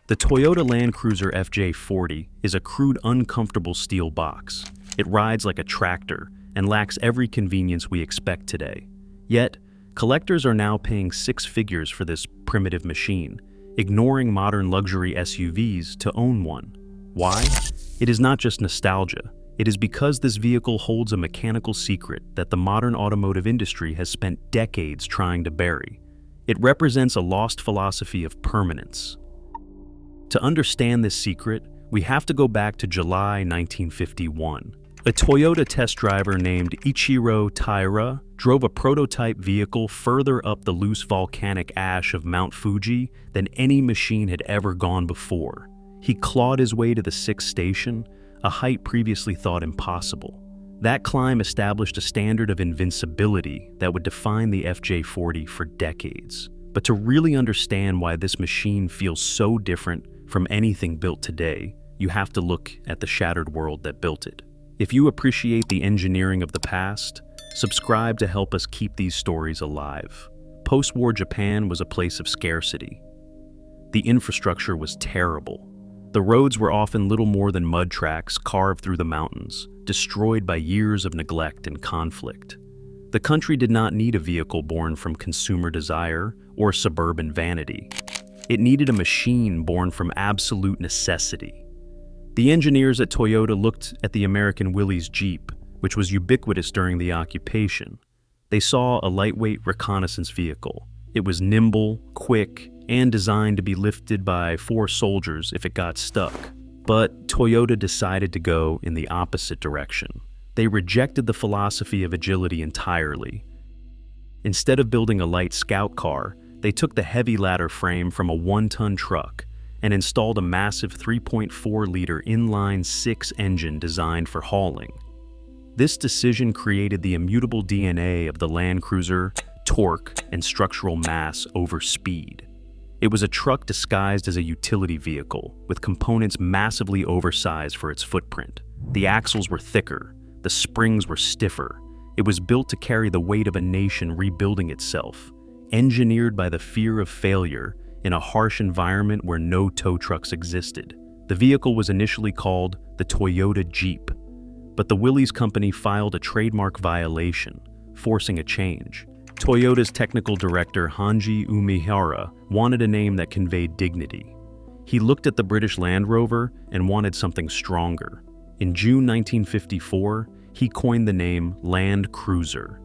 The Toyota Land Cruiser FJ40 is a crude, uncomfortable steel box. It rides like a tractor and lacks every convenience we expect today. Yet, collectors are now paying six figures for this primitive machine, ignoring modern luxury SUVs to own one. Why? It is not just nostalgia. It is because this vehicle holds a mechanical secret that the modern automotive industry has spent decades trying to bury. It represents a lost philosophy of permanence. To understand this secret, we have to go back to July 1951. A Toyota test driver named Ichiro Taira drove a prototype vehicle further up the loose volcanic ash of Mount Fuji than any machine had ever gone before. He clawed his way to the sixth station, a height previously thought impossible. That climb established a standard of invincibility that would define the FJ40 for decades. But to really understand why this machine feels so different from anything built today, you have to look at the shattered world that built it. If you appreciate the engineering of the past, subscribe to help us keep these stories alive. Post-war Japan was a place of scarcity. The infrastructure was terrible. The roads were often little more than mud tracks carved through the mountains, destroyed by years of neglect and conflict. The country did not need a vehicle born from consumer desire or suburban vanity. It needed a machine born from absolute necessity. The engineers at Toyota looked at the American Willys Jeep, which was ubiquitous during the occupation. They saw a lightweight reconnaissance vehicle. It was nimble, quick, and designed to be lifted by 4 soldiers if it got stuck. But Toyota decided to go in the opposite direction. They rejected the philosophy of agility entirely. Instead of building a light scout car, they took the heavy ladder frame from a 1-ton truck and installed a massive 3.4-liter inline-6 engine designed for hauling. This decision created the immutable DNA of the Land Cruiser: torque and structural mass over speed. It was a truck disguised as a utility vehicle, with components massively oversized for its footprint. The axles were thicker, the springs were stiffer. It was built to carry the weight of a nation rebuilding itself, engineered by the fear of failure in a harsh environment where no tow trucks existed. The vehicle was initially called the Toyota Jeep, but the Willys company filed a trademark violation, forcing a change. Toyota's technical director Hanji Umihara wanted a name that conveyed dignity. He looked at the British Land Rover and wanted something stronger. In June 1954, he coined the name Land Cruiser.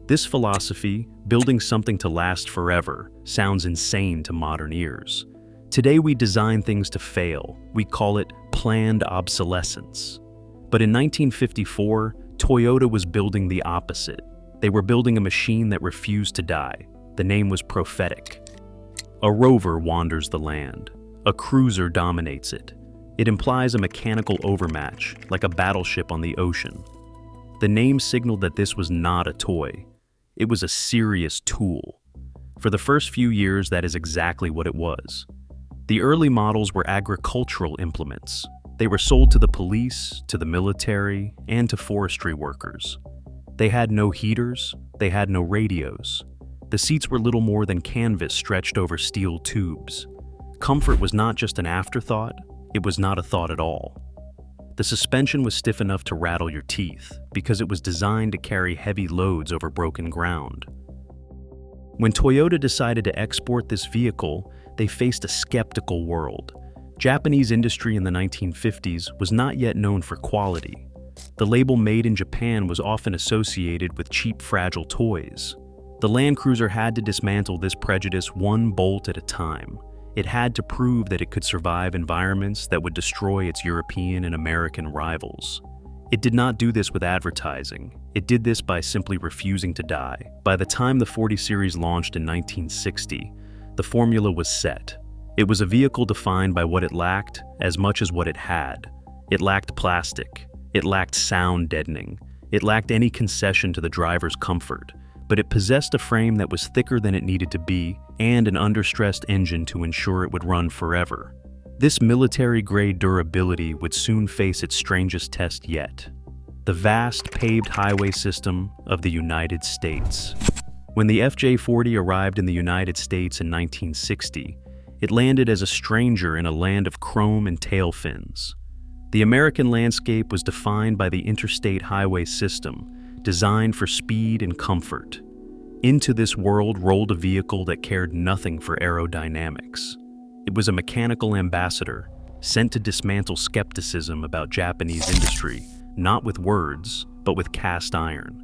This philosophy, building something to last forever, sounds insane to modern ears. Today we design things to fail. We call it planned obsolescence. But in 1954, Toyota was building the opposite. They were building a machine that refused to die. The name was prophetic. A rover wanders the land. A cruiser dominates it. It implies a mechanical overmatch, like a battleship on the ocean. The name signaled that this was not a toy. It was a serious tool. For the first few years, that is exactly what it was. The early models were agricultural implements. They were sold to the police, to the military, and to forestry workers. They had no heaters, they had no radios. The seats were little more than canvas stretched over steel tubes. Comfort was not just an afterthought, it was not a thought at all. The suspension was stiff enough to rattle your teeth because it was designed to carry heavy loads over broken ground. When Toyota decided to export this vehicle, they faced a skeptical world. Japanese industry in the 1950s was not yet known for quality. The label "Made in Japan" was often associated with cheap, fragile toys. The Land Cruiser had to dismantle this prejudice one bolt at a time. It had to prove that it could survive environments that would destroy its European and American rivals. It did not do this with advertising. It did this by simply refusing to die. By the time the 40 series launched in 1960, the formula was set. It was a vehicle defined by what it lacked as much as what it had. It lacked plastic. It lacked sound deadening. It lacked any concession to the driver's comfort. But it possessed a frame that was thicker than it needed to be and an understressed engine to ensure it would run forever. This military-grade durability would soon face its strangest test yet: the vast paved highway system of the United States. When the FJ40 arrived in the United States in 1960, It landed as a stranger in a land of chrome and tail fins. The American landscape was defined by the interstate highway system, designed for speed and comfort. Into this world rolled a vehicle that cared nothing for aerodynamics. It was a mechanical ambassador, sent to dismantle skepticism about Japanese industry, not with words, but with cast iron.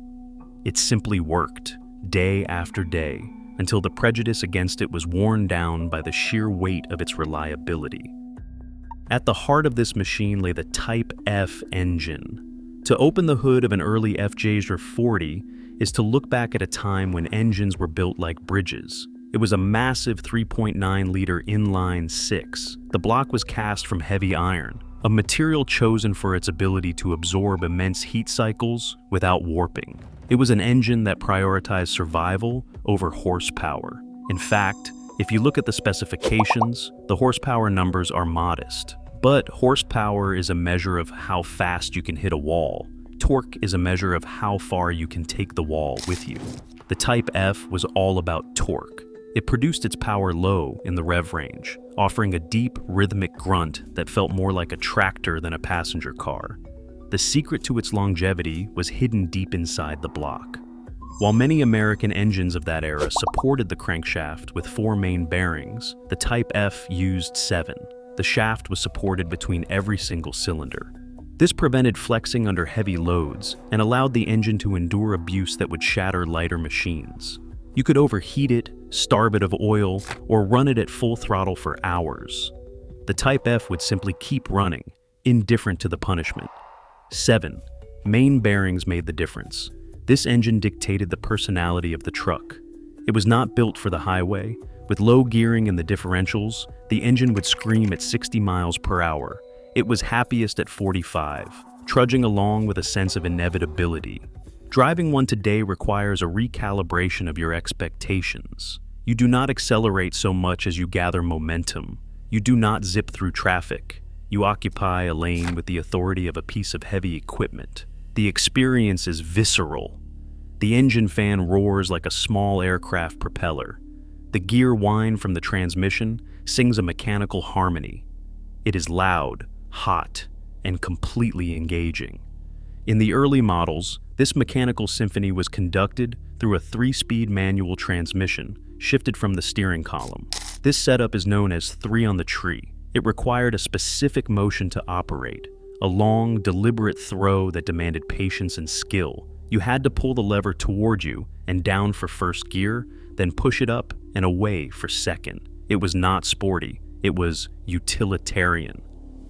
It simply worked, day after day, until the prejudice against it was worn down by the sheer weight of its reliability. At the heart of this machine lay the Type F engine. To open the hood of an early FJ40 is to look back at a time when engines were built like bridges. It was a massive 3.9-liter inline six. The block was cast from heavy iron, a material chosen for its ability to absorb immense heat cycles without warping. It was an engine that prioritized survival over horsepower. In fact, if you look at the specifications, the horsepower numbers are modest. But horsepower is a measure of how fast you can hit a wall. Torque is a measure of how far you can take the wall with you. The Type F was all about torque. It produced its power low in the rev range, offering a deep, rhythmic grunt that felt more like a tractor than a passenger car. The secret to its longevity was hidden deep inside the block. While many American engines of that era supported the crankshaft with 4 main bearings, the Type F used 7. The shaft was supported between every single cylinder. This prevented flexing under heavy loads and allowed the engine to endure abuse that would shatter lighter machines. You could overheat it, starve it of oil, or run it at full throttle for hours. The Type F would simply keep running, indifferent to the punishment. 7. Main bearings made the difference. This engine dictated the personality of the truck. It was not built for the highway. With low gearing in the differentials, the engine would scream at 60 miles per hour. It was happiest at 45, trudging along with a sense of inevitability. Driving one today requires a recalibration of your expectations. You do not accelerate so much as you gather momentum. You do not zip through traffic. You occupy a lane with the authority of a piece of heavy equipment. The experience is visceral. The engine fan roars like a small aircraft propeller. The gear whine from the transmission sings a mechanical harmony. It is loud, hot, and completely engaging. In the early models, this mechanical symphony was conducted through a 3-speed manual transmission shifted from the steering column. This setup is known as 3 on the tree. It required a specific motion to operate, a long, deliberate throw that demanded patience and skill. You had to pull the lever toward you and down for first gear, then push it up and away for second. It was not sporty, it was utilitarian.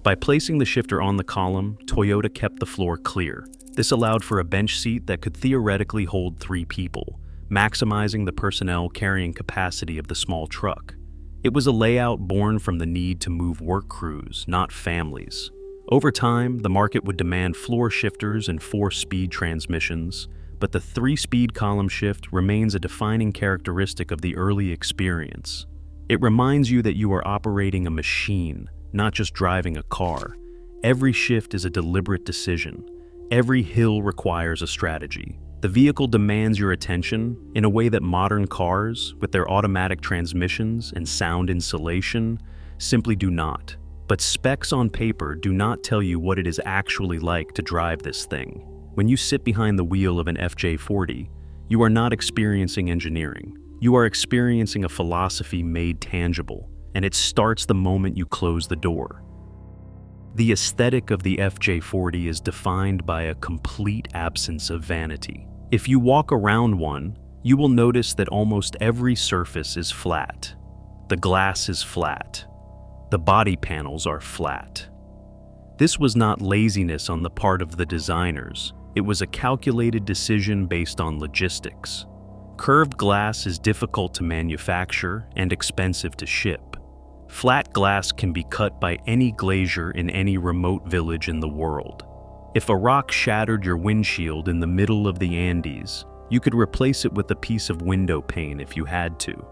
By placing the shifter on the column, Toyota kept the floor clear. This allowed for a bench seat that could theoretically hold 3 people, maximizing the personnel carrying capacity of the small truck. It was a layout born from the need to move work crews, not families. Over time, the market would demand floor shifters and 4-speed transmissions, but the 3-speed column shift remains a defining characteristic of the early experience. It reminds you that you are operating a machine, not just driving a car. Every shift is a deliberate decision. Every hill requires a strategy. The vehicle demands your attention in a way that modern cars, with their automatic transmissions and sound insulation, simply do not. But specs on paper do not tell you what it is actually like to drive this thing. When you sit behind the wheel of an FJ40, you are not experiencing engineering. You are experiencing a philosophy made tangible, and it starts the moment you close the door. The aesthetic of the FJ40 is defined by a complete absence of vanity. If you walk around one, you will notice that almost every surface is flat. The glass is flat. The body panels are flat. This was not laziness on the part of the designers. It was a calculated decision based on logistics. Curved glass is difficult to manufacture and expensive to ship. Flat glass can be cut by any glazier in any remote village in the world. If a rock shattered your windshield in the middle of the Andes, you could replace it with a piece of window pane if you had to.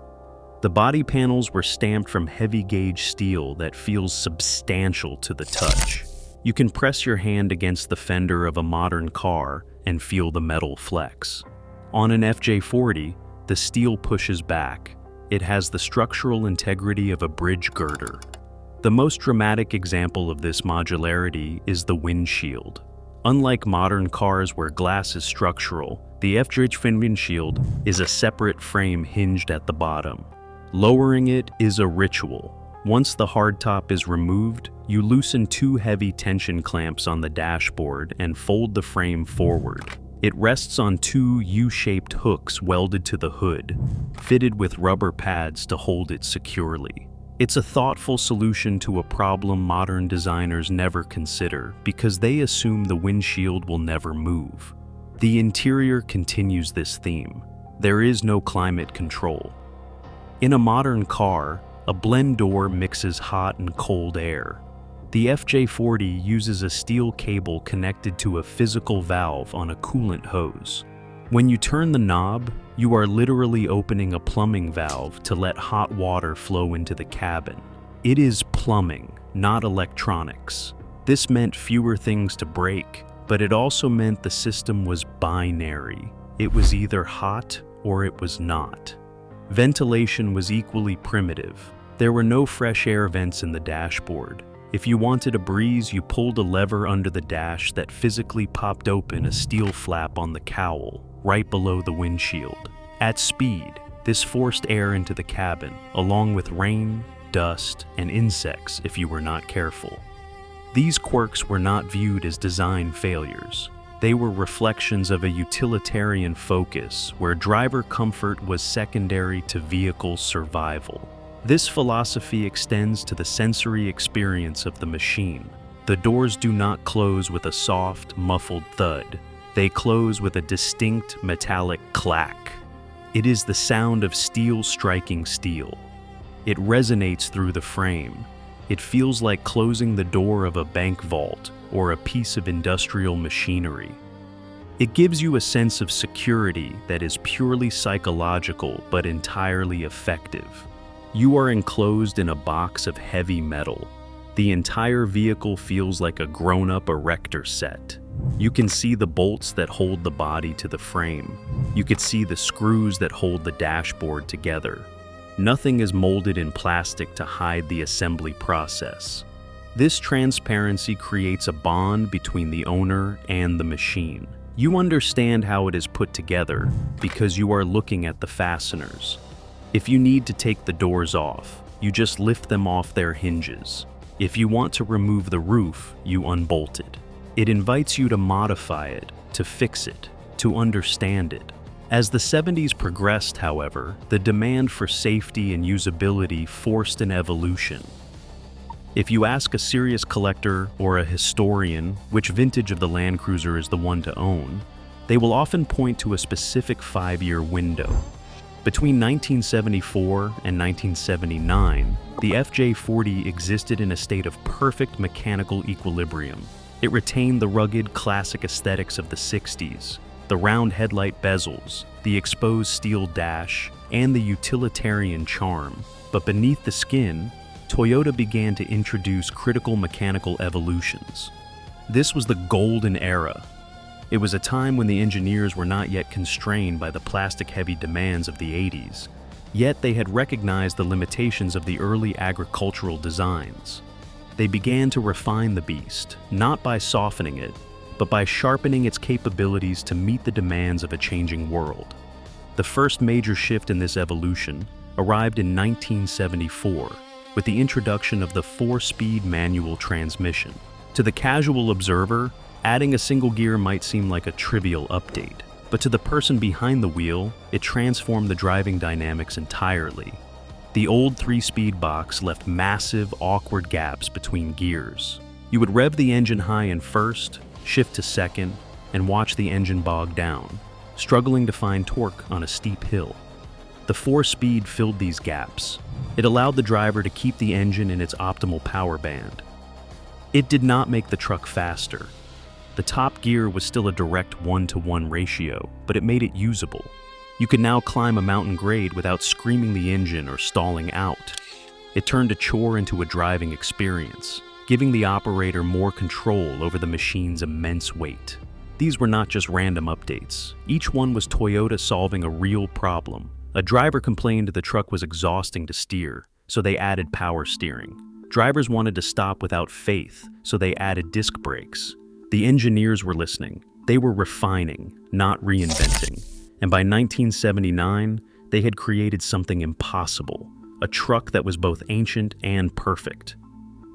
The body panels were stamped from heavy-gauge steel that feels substantial to the touch. You can press your hand against the fender of a modern car and feel the metal flex. On an FJ40, the steel pushes back, it has the structural integrity of a bridge girder. The most dramatic example of this modularity is the windshield. Unlike modern cars where glass is structural, the FJ40 windshield is a separate frame hinged at the bottom. Lowering it is a ritual. Once the hardtop is removed, you loosen two heavy tension clamps on the dashboard and fold the frame forward. It rests on two U-shaped hooks welded to the hood, fitted with rubber pads to hold it securely. It's a thoughtful solution to a problem modern designers never consider because they assume the windshield will never move. The interior continues this theme. There is no climate control. In a modern car, a blend door mixes hot and cold air. The FJ40 uses a steel cable connected to a physical valve on a coolant hose. When you turn the knob, you are literally opening a plumbing valve to let hot water flow into the cabin. It is plumbing, not electronics. This meant fewer things to break, but it also meant the system was binary. It was either hot or it was not. Ventilation was equally primitive. There were no fresh air vents in the dashboard. If you wanted a breeze, you pulled a lever under the dash that physically popped open a steel flap on the cowl, right below the windshield. At speed, this forced air into the cabin, along with rain, dust, and insects if you were not careful. These quirks were not viewed as design failures. They were reflections of a utilitarian focus where driver comfort was secondary to vehicle survival. This philosophy extends to the sensory experience of the machine. The doors do not close with a soft, muffled thud. They close with a distinct metallic clack. It is the sound of steel striking steel. It resonates through the frame. It feels like closing the door of a bank vault or a piece of industrial machinery. It gives you a sense of security that is purely psychological but entirely effective. You are enclosed in a box of heavy metal. The entire vehicle feels like a grown-up erector set. You can see the bolts that hold the body to the frame. You can see the screws that hold the dashboard together. Nothing is molded in plastic to hide the assembly process. This transparency creates a bond between the owner and the machine. You understand how it is put together because you are looking at the fasteners. If you need to take the doors off, you just lift them off their hinges. If you want to remove the roof, you unbolt it. It invites you to modify it, to fix it, to understand it. As the 70s progressed, however, the demand for safety and usability forced an evolution. If you ask a serious collector or a historian which vintage of the Land Cruiser is the one to own, they will often point to a specific 5-year window. Between 1974 and 1979, the FJ40 existed in a state of perfect mechanical equilibrium. It retained the rugged, classic aesthetics of the 60s, the round headlight bezels, the exposed steel dash, and the utilitarian charm. But beneath the skin, Toyota began to introduce critical mechanical evolutions. This was the golden era. It was a time when the engineers were not yet constrained by the plastic-heavy demands of the 80s, yet they had recognized the limitations of the early agricultural designs. They began to refine the beast, not by softening it, but by sharpening its capabilities to meet the demands of a changing world. The first major shift in this evolution arrived in 1974, with the introduction of the 4-speed manual transmission. To the casual observer, adding a single gear might seem like a trivial update, but to the person behind the wheel, it transformed the driving dynamics entirely. The old 3-speed box left massive, awkward gaps between gears. You would rev the engine high in first, shift to second, and watch the engine bog down, struggling to find torque on a steep hill. The 4-speed filled these gaps. It allowed the driver to keep the engine in its optimal power band. It did not make the truck faster. The top gear was still a direct 1-to-1 ratio, but it made it usable. You could now climb a mountain grade without screaming the engine or stalling out. It turned a chore into a driving experience, giving the operator more control over the machine's immense weight. These were not just random updates. Each one was Toyota solving a real problem, A driver complained the truck was exhausting to steer, so they added power steering. Drivers wanted to stop without faith, so they added disc brakes. The engineers were listening. They were refining, not reinventing. And by 1979, they had created something impossible, a truck that was both ancient and perfect.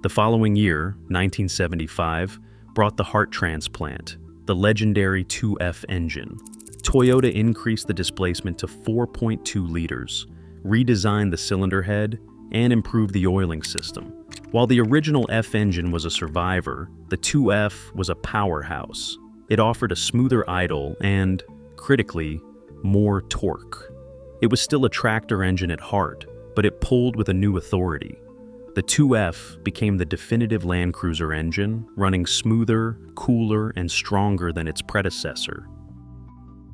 The following year, 1975, brought the heart transplant, the legendary 2F engine. Toyota increased the displacement to 4.2 liters, redesigned the cylinder head, and improved the oiling system. While the original F engine was a survivor, the 2F was a powerhouse. It offered a smoother idle and, critically, more torque. It was still a tractor engine at heart, but it pulled with a new authority. The 2F became the definitive Land Cruiser engine, running smoother, cooler, and stronger than its predecessor.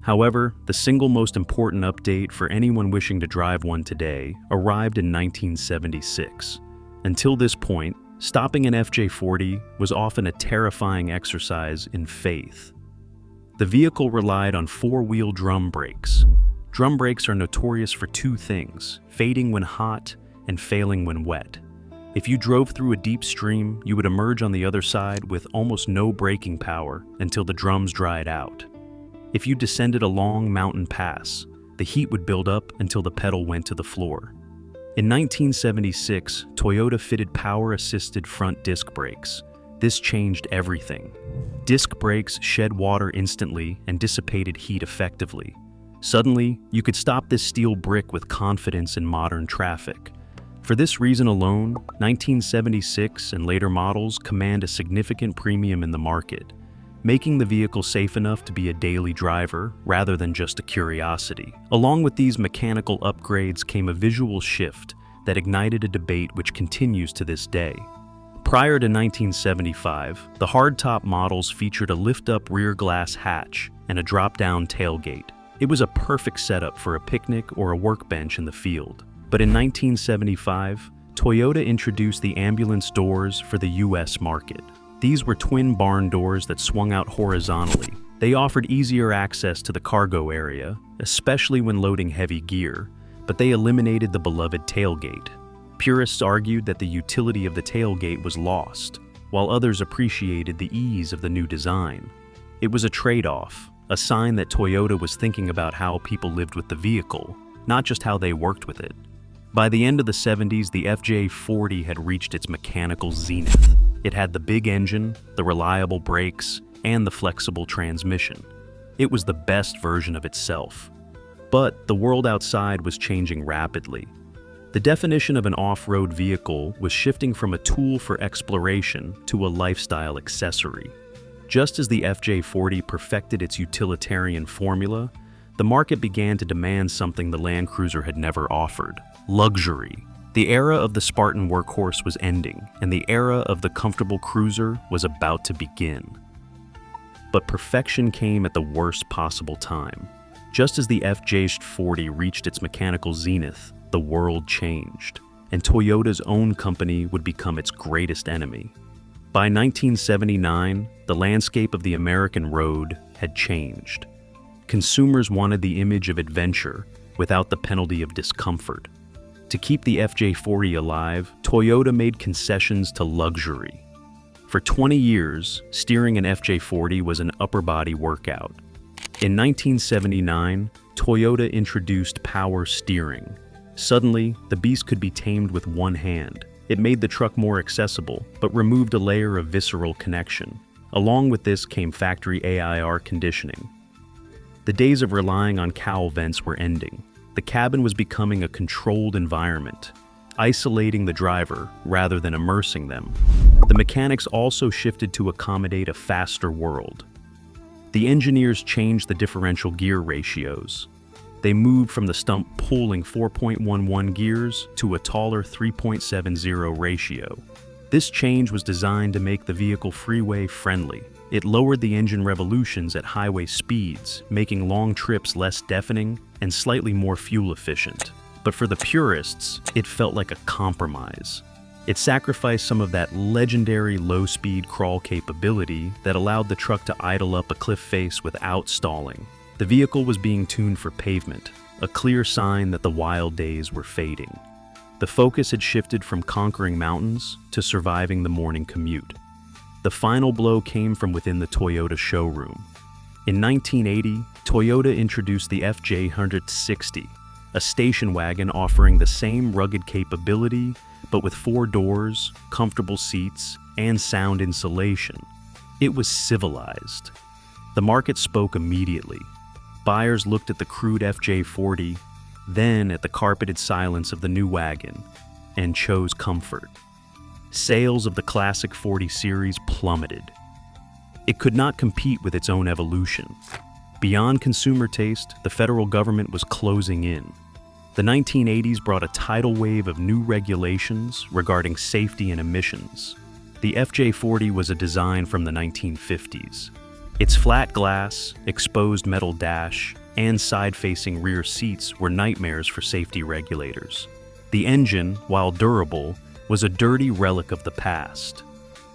However, the single most important update for anyone wishing to drive one today arrived in 1976. Until this point, stopping an FJ40 was often a terrifying exercise in faith. The vehicle relied on four-wheel drum brakes. Drum brakes are notorious for two things: fading when hot and failing when wet. If you drove through a deep stream, you would emerge on the other side with almost no braking power until the drums dried out. If you descended a long mountain pass, the heat would build up until the pedal went to the floor. In 1976, Toyota fitted power-assisted front disc brakes. This changed everything. Disc brakes shed water instantly and dissipated heat effectively. Suddenly, you could stop this steel brick with confidence in modern traffic. For this reason alone, 1976 and later models command a significant premium in the market, making the vehicle safe enough to be a daily driver rather than just a curiosity. Along with these mechanical upgrades came a visual shift that ignited a debate which continues to this day. Prior to 1975, the hardtop models featured a lift-up rear glass hatch and a drop-down tailgate. It was a perfect setup for a picnic or a workbench in the field. But in 1975, Toyota introduced the ambulance doors for the US market. These were twin barn doors that swung out horizontally. They offered easier access to the cargo area, especially when loading heavy gear, but they eliminated the beloved tailgate. Purists argued that the utility of the tailgate was lost, while others appreciated the ease of the new design. It was a trade-off, a sign that Toyota was thinking about how people lived with the vehicle, not just how they worked with it. By the end of the 70s, the FJ40 had reached its mechanical zenith. It had the big engine, the reliable brakes, and the flexible transmission. It was the best version of itself. But the world outside was changing rapidly. The definition of an off-road vehicle was shifting from a tool for exploration to a lifestyle accessory. Just as the FJ40 perfected its utilitarian formula, the market began to demand something the Land Cruiser had never offered: luxury. The era of the Spartan workhorse was ending, and the era of the comfortable cruiser was about to begin. But perfection came at the worst possible time. Just as the FJ40 reached its mechanical zenith, the world changed, and Toyota's own company would become its greatest enemy. By 1979, the landscape of the American road had changed. Consumers wanted the image of adventure without the penalty of discomfort. To keep the FJ40 alive, Toyota made concessions to luxury. For 20 years, steering an FJ40 was an upper-body workout. In 1979, Toyota introduced power steering. Suddenly, the beast could be tamed with one hand. It made the truck more accessible, but removed a layer of visceral connection. Along with this came factory AIR conditioning. The days of relying on cowl vents were ending. The cabin was becoming a controlled environment, isolating the driver rather than immersing them. The mechanics also shifted to accommodate a faster world. The engineers changed the differential gear ratios. They moved from the stump-pulling 4.11 gears to a taller 3.70 ratio. This change was designed to make the vehicle freeway-friendly. It lowered the engine revolutions at highway speeds, making long trips less deafening and slightly more fuel-efficient. But for the purists, it felt like a compromise. It sacrificed some of that legendary low-speed crawl capability that allowed the truck to idle up a cliff face without stalling. The vehicle was being tuned for pavement, a clear sign that the wild days were fading. The focus had shifted from conquering mountains to surviving the morning commute. The final blow came from within the Toyota showroom. In 1980, Toyota introduced the FJ40, a station wagon offering the same rugged capability, but with 4 doors, comfortable seats, and sound insulation. It was civilized. The market spoke immediately. Buyers looked at the crude FJ40, then at the carpeted silence of the new wagon, and chose comfort. Sales of the classic 40 series plummeted. It could not compete with its own evolution. Beyond consumer taste, the federal government was closing in. The 1980s brought a tidal wave of new regulations regarding safety and emissions. The FJ40 was a design from the 1950s. Its flat glass, exposed metal dash, and side-facing rear seats were nightmares for safety regulators. The engine, while durable, was a dirty relic of the past.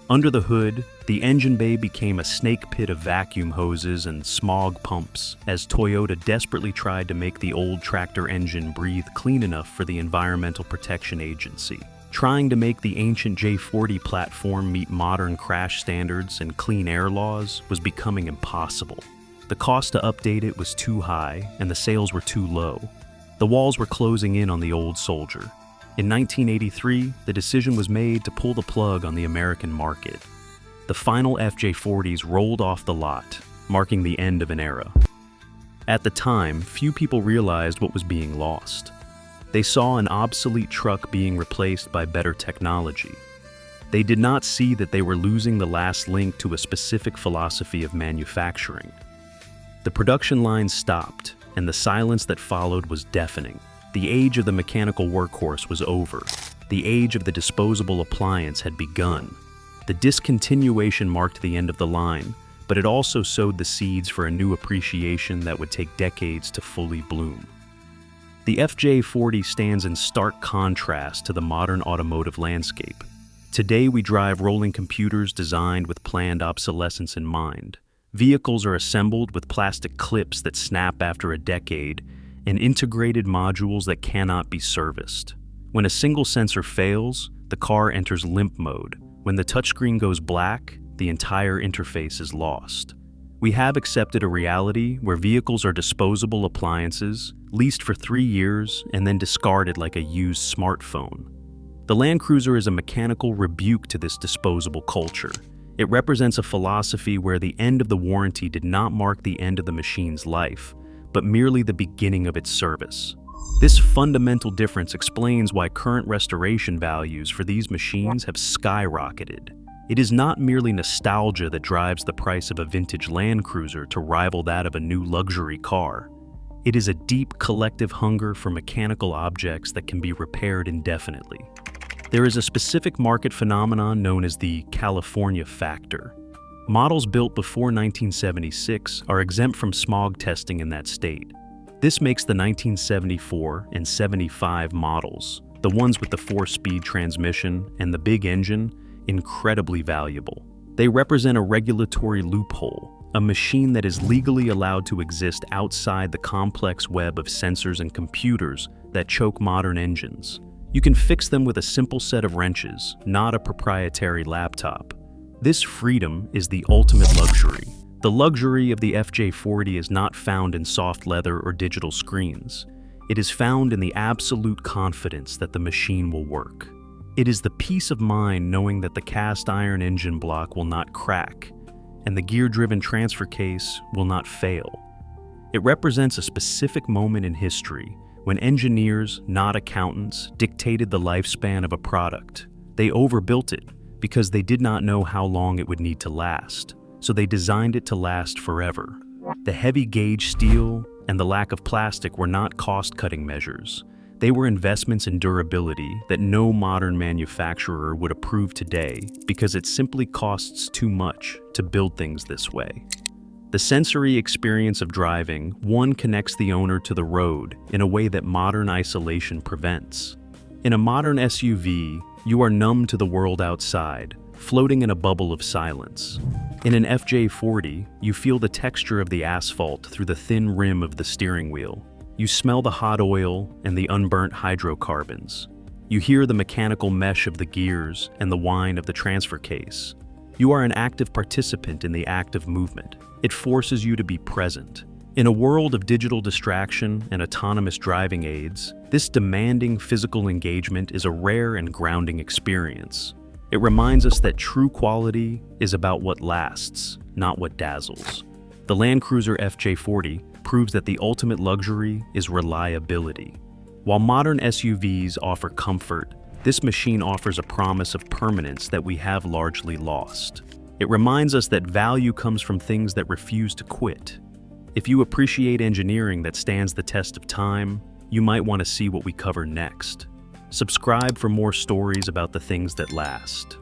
Under the hood, the engine bay became a snake pit of vacuum hoses and smog pumps as Toyota desperately tried to make the old tractor engine breathe clean enough for the Environmental Protection Agency. Trying to make the ancient J40 platform meet modern crash standards and clean air laws was becoming impossible. The cost to update it was too high, and the sales were too low. The walls were closing in on the old soldier. In 1983, the decision was made to pull the plug on the American market. The final FJ40s rolled off the lot, marking the end of an era. At the time, few people realized what was being lost. They saw an obsolete truck being replaced by better technology. They did not see that they were losing the last link to a specific philosophy of manufacturing. The production line stopped, and the silence that followed was deafening. The age of the mechanical workhorse was over. The age of the disposable appliance had begun. The discontinuation marked the end of the line, but it also sowed the seeds for a new appreciation that would take decades to fully bloom. The FJ40 stands in stark contrast to the modern automotive landscape. Today we drive rolling computers designed with planned obsolescence in mind. Vehicles are assembled with plastic clips that snap after a decade, and integrated modules that cannot be serviced. When a single sensor fails, the car enters limp mode. When the touchscreen goes black, the entire interface is lost. We have accepted a reality where vehicles are disposable appliances, leased for 3 years, and then discarded like a used smartphone. The Land Cruiser is a mechanical rebuke to this disposable culture. It represents a philosophy where the end of the warranty did not mark the end of the machine's life, but merely the beginning of its service. This fundamental difference explains why current restoration values for these machines have skyrocketed. It is not merely nostalgia that drives the price of a vintage Land Cruiser to rival that of a new luxury car. It is a deep collective hunger for mechanical objects that can be repaired indefinitely. There is a specific market phenomenon known as the California factor. Models built before 1976 are exempt from smog testing in that state. This makes the 1974 and 75 models, the ones with the 4-speed transmission and the big engine, incredibly valuable. They represent a regulatory loophole, a machine that is legally allowed to exist outside the complex web of sensors and computers that choke modern engines. You can fix them with a simple set of wrenches, not a proprietary laptop. This freedom is the ultimate luxury. The luxury of the FJ40 is not found in soft leather or digital screens. It is found in the absolute confidence that the machine will work. It is the peace of mind knowing that the cast iron engine block will not crack, and the gear-driven transfer case will not fail. It represents a specific moment in history when engineers, not accountants, dictated the lifespan of a product. They overbuilt it because they did not know how long it would need to last, so they designed it to last forever. The heavy gauge steel and the lack of plastic were not cost-cutting measures. They were investments in durability that no modern manufacturer would approve today because it simply costs too much to build things this way. The sensory experience of driving, one connects the owner to the road in a way that modern isolation prevents. In a modern SUV, you are numb to the world outside, floating in a bubble of silence. In an FJ40, you feel the texture of the asphalt through the thin rim of the steering wheel. You smell the hot oil and the unburnt hydrocarbons. You hear the mechanical mesh of the gears and the whine of the transfer case. You are an active participant in the act of movement. It forces you to be present. In a world of digital distraction and autonomous driving aids, this demanding physical engagement is a rare and grounding experience. It reminds us that true quality is about what lasts, not what dazzles. The Land Cruiser FJ40 proves that the ultimate luxury is reliability. While modern SUVs offer comfort, this machine offers a promise of permanence that we have largely lost. It reminds us that value comes from things that refuse to quit. If you appreciate engineering that stands the test of time, you might want to see what we cover next. Subscribe for more stories about the things that last.